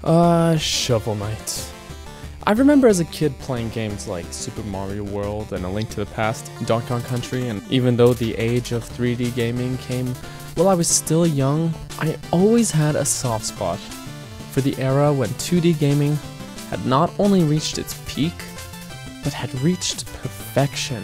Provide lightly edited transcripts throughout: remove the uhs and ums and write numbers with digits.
Shovel Knight. I remember as a kid playing games like Super Mario World and A Link to the Past, Donkey Kong Country, and even though the age of 3D gaming came while I was still young, I always had a soft spot for the era when 2D gaming had not only reached its peak, but had reached perfection.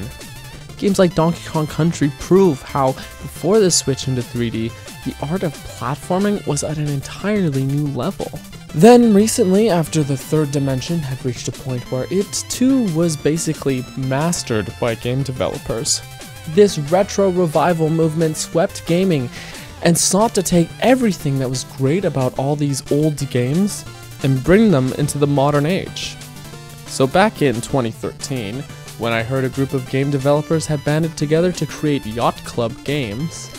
Games like Donkey Kong Country prove how, before the switch into 3D, the art of platforming was at an entirely new level. Then recently, after the third dimension had reached a point where it too was basically mastered by game developers, this retro revival movement swept gaming and sought to take everything that was great about all these old games and bring them into the modern age. So back in 2013, when I heard a group of game developers had banded together to create Yacht Club Games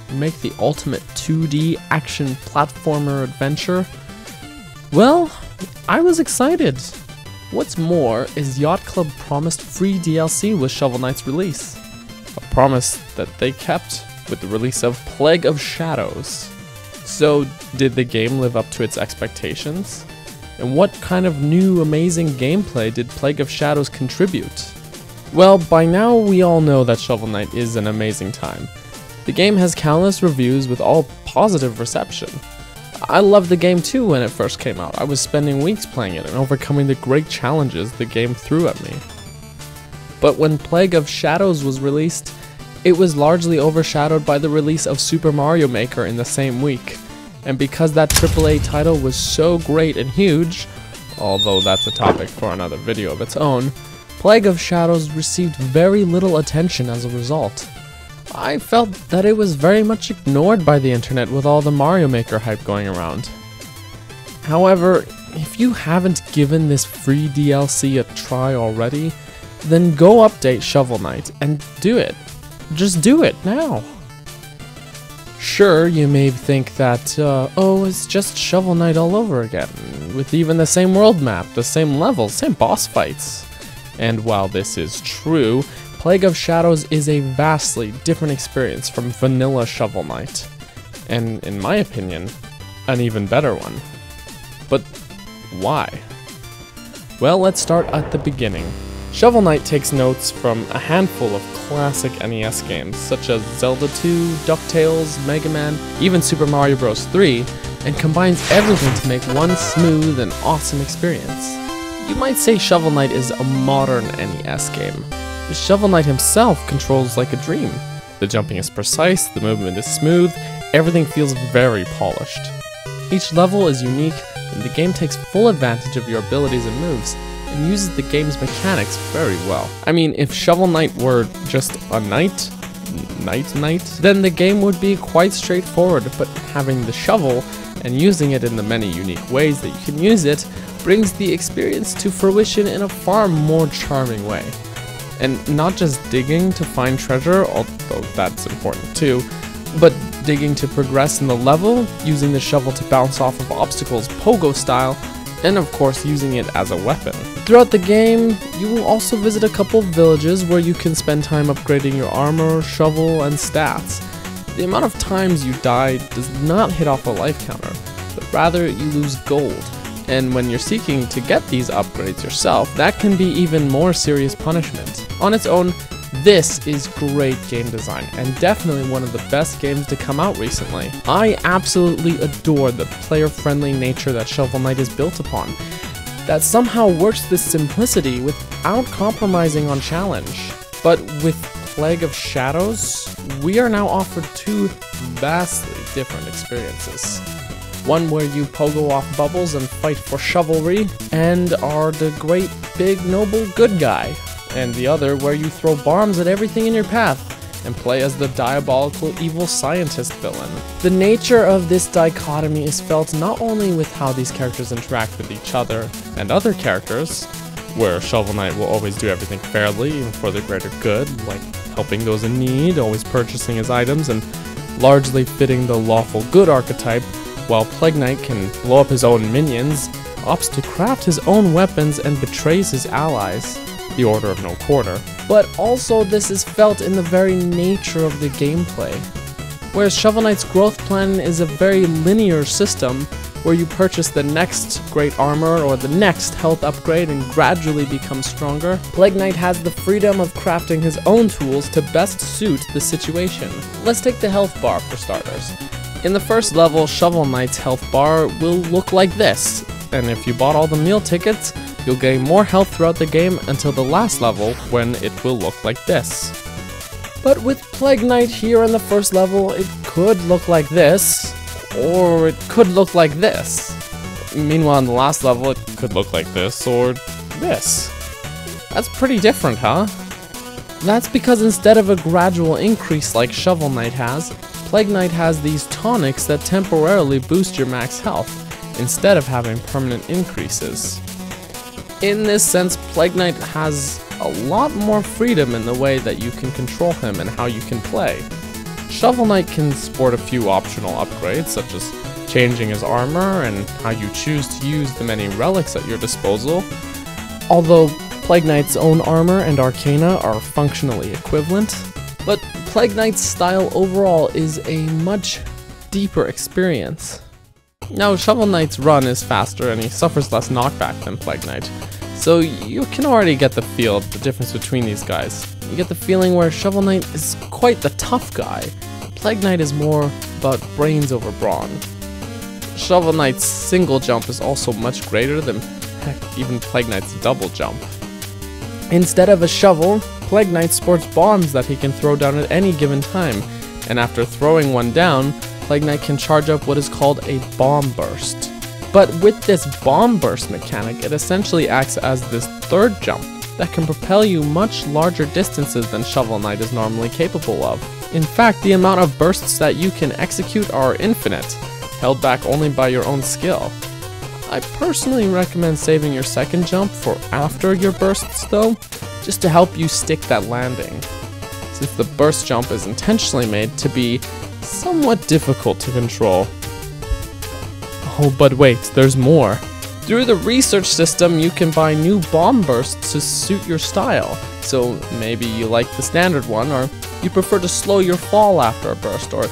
and make the ultimate 2D action platformer adventure, well, I was excited. What's more is Yacht Club promised free DLC with Shovel Knight's release, a promise that they kept with the release of Plague of Shadows. So, did the game live up to its expectations? And what kind of new amazing gameplay did Plague of Shadows contribute? Well, by now we all know that Shovel Knight is an amazing time. The game has countless reviews with all positive reception. I loved the game too when it first came out. I was spending weeks playing it and overcoming the great challenges the game threw at me. But when Plague of Shadows was released, it was largely overshadowed by the release of Super Mario Maker in the same week. And because that AAA title was so great and huge, although that's a topic for another video of its own, Plague of Shadows received very little attention as a result. I felt that it was very much ignored by the internet with all the Mario Maker hype going around. However, if you haven't given this free DLC a try already, then go update Shovel Knight and do it. Just do it now. Sure, you may think that, oh, it's just Shovel Knight all over again, with even the same world map, the same levels, same boss fights. And while this is true, Plague of Shadows is a vastly different experience from vanilla Shovel Knight, and in my opinion, an even better one. But why? Well, let's start at the beginning. Shovel Knight takes notes from a handful of classic NES games, such as Zelda 2, DuckTales, Mega Man, even Super Mario Bros. 3, and combines everything to make one smooth and awesome experience. You might say Shovel Knight is a modern NES game. Shovel Knight himself controls like a dream. The jumping is precise, the movement is smooth, everything feels very polished. Each level is unique, and the game takes full advantage of your abilities and moves, and uses the game's mechanics very well. I mean, if Shovel Knight were just a knight, then the game would be quite straightforward, but having the shovel and using it in the many unique ways that you can use it brings the experience to fruition in a far more charming way. And not just digging to find treasure, although that's important too, but digging to progress in the level, using the shovel to bounce off of obstacles pogo style, and of course using it as a weapon. Throughout the game, you will also visit a couple villages where you can spend time upgrading your armor, shovel, and stats. The amount of times you die does not hit off a life counter, but rather you lose gold. And when you're seeking to get these upgrades yourself, that can be even more serious punishment. On its own, this is great game design, and definitely one of the best games to come out recently. I absolutely adore the player-friendly nature that Shovel Knight is built upon, that somehow works this simplicity without compromising on challenge. But with Plague of Shadows, we are now offered two vastly different experiences. One where you pogo off bubbles and fight for chivalry, and are the great, big, noble good guy. And the other where you throw bombs at everything in your path, and play as the diabolical evil scientist villain. The nature of this dichotomy is felt not only with how these characters interact with each other and other characters, where Shovel Knight will always do everything fairly and for the greater good, like helping those in need, always purchasing his items, and largely fitting the lawful good archetype, while Plague Knight can blow up his own minions, opts to craft his own weapons and betrays his allies, the Order of No Quarter. But also this is felt in the very nature of the gameplay. Whereas Shovel Knight's growth plan is a very linear system, where you purchase the next great armor or the next health upgrade and gradually become stronger, Plague Knight has the freedom of crafting his own tools to best suit the situation. Let's take the health bar for starters. In the first level, Shovel Knight's health bar will look like this, and if you bought all the meal tickets, you'll gain more health throughout the game until the last level, when it will look like this. But with Plague Knight here in the first level, it could look like this, or it could look like this. Meanwhile, in the last level, it could look like this, or this. That's pretty different, huh? That's because instead of a gradual increase like Shovel Knight has, Plague Knight has these tonics that temporarily boost your max health, instead of having permanent increases. In this sense, Plague Knight has a lot more freedom in the way that you can control him and how you can play. Shovel Knight can sport a few optional upgrades, such as changing his armor and how you choose to use the many relics at your disposal, although Plague Knight's own armor and arcana are functionally equivalent. But Plague Knight's style overall is a much deeper experience. Now, Shovel Knight's run is faster and he suffers less knockback than Plague Knight, so you can already get the feel of the difference between these guys. You get the feeling where Shovel Knight is quite the tough guy. Plague Knight is more about brains over brawn. Shovel Knight's single jump is also much greater than, heck, even Plague Knight's double jump. Instead of a shovel, Plague Knight sports bombs that he can throw down at any given time, and after throwing one down, Plague Knight can charge up what is called a bomb burst. But with this bomb burst mechanic, it essentially acts as this third jump that can propel you much larger distances than Shovel Knight is normally capable of. In fact, the amount of bursts that you can execute are infinite, held back only by your own skill. I personally recommend saving your second jump for after your bursts though, just to help you stick that landing, since the burst jump is intentionally made to be somewhat difficult to control. Oh, but wait, there's more. Through the research system, you can buy new bomb bursts to suit your style. So maybe you like the standard one, or you prefer to slow your fall after a burst, or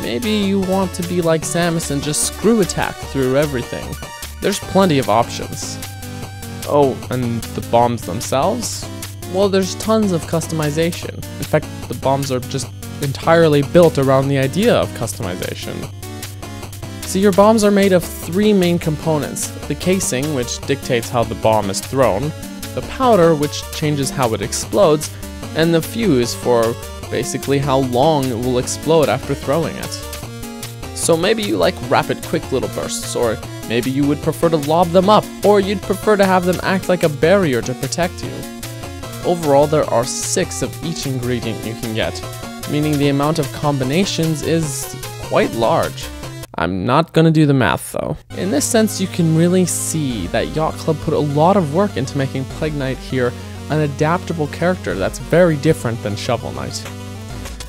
maybe you want to be like Samus and just screw attack through everything. There's plenty of options. Oh, and the bombs themselves? Well, there's tons of customization. In fact, the bombs are just entirely built around the idea of customization. So your bombs are made of three main components: the casing, which dictates how the bomb is thrown, the powder, which changes how it explodes, and the fuse for basically how long it will explode after throwing it. So maybe you like rapid, quick little bursts, or maybe you would prefer to lob them up, or you'd prefer to have them act like a barrier to protect you. Overall, there are 6 of each ingredient you can get, meaning the amount of combinations is quite large. I'm not gonna do the math though. In this sense, you can really see that Yacht Club put a lot of work into making Plague Knight here an adaptable character that's very different than Shovel Knight.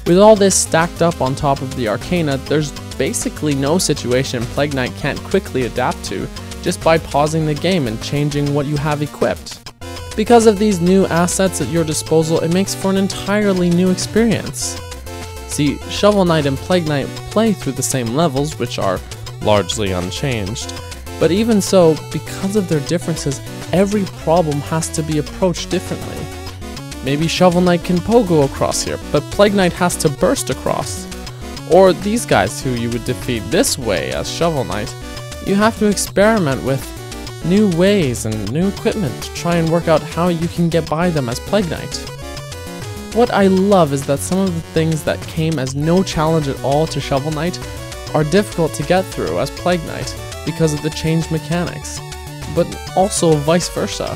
With all this stacked up on top of the Arcana, there's basically no situation Plague Knight can't quickly adapt to just by pausing the game and changing what you have equipped. Because of these new assets at your disposal, it makes for an entirely new experience. See, Shovel Knight and Plague Knight play through the same levels, which are largely unchanged, but even so, because of their differences, every problem has to be approached differently. Maybe Shovel Knight can pogo across here, but Plague Knight has to burst across. Or these guys who you would defeat this way as Shovel Knight, you have to experiment with new ways and new equipment to try and work out how you can get by them as Plague Knight. What I love is that some of the things that came as no challenge at all to Shovel Knight are difficult to get through as Plague Knight because of the changed mechanics, but also vice versa.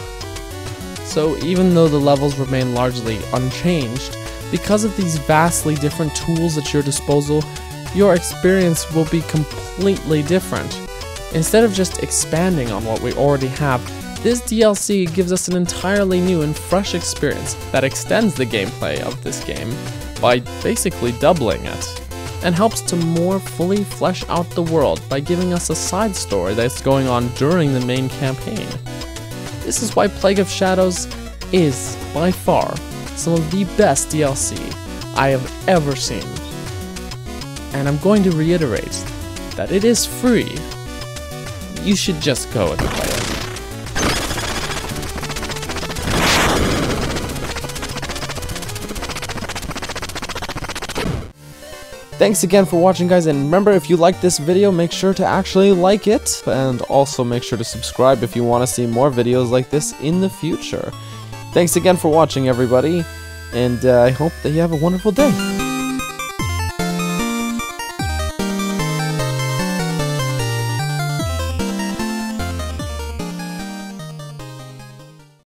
So even though the levels remain largely unchanged, because of these vastly different tools at your disposal, your experience will be completely different. Instead of just expanding on what we already have, this DLC gives us an entirely new and fresh experience that extends the gameplay of this game by basically doubling it, and helps to more fully flesh out the world by giving us a side story that's going on during the main campaign. This is why Plague of Shadows is, by far, some of the best DLC I have ever seen. And I'm going to reiterate that it is free. you should just go and play it. Thanks again for watching, guys, and remember, if you liked this video, make sure to actually like it, and also make sure to subscribe if you want to see more videos like this in the future. Thanks again for watching, everybody, and I hope that you have a wonderful day.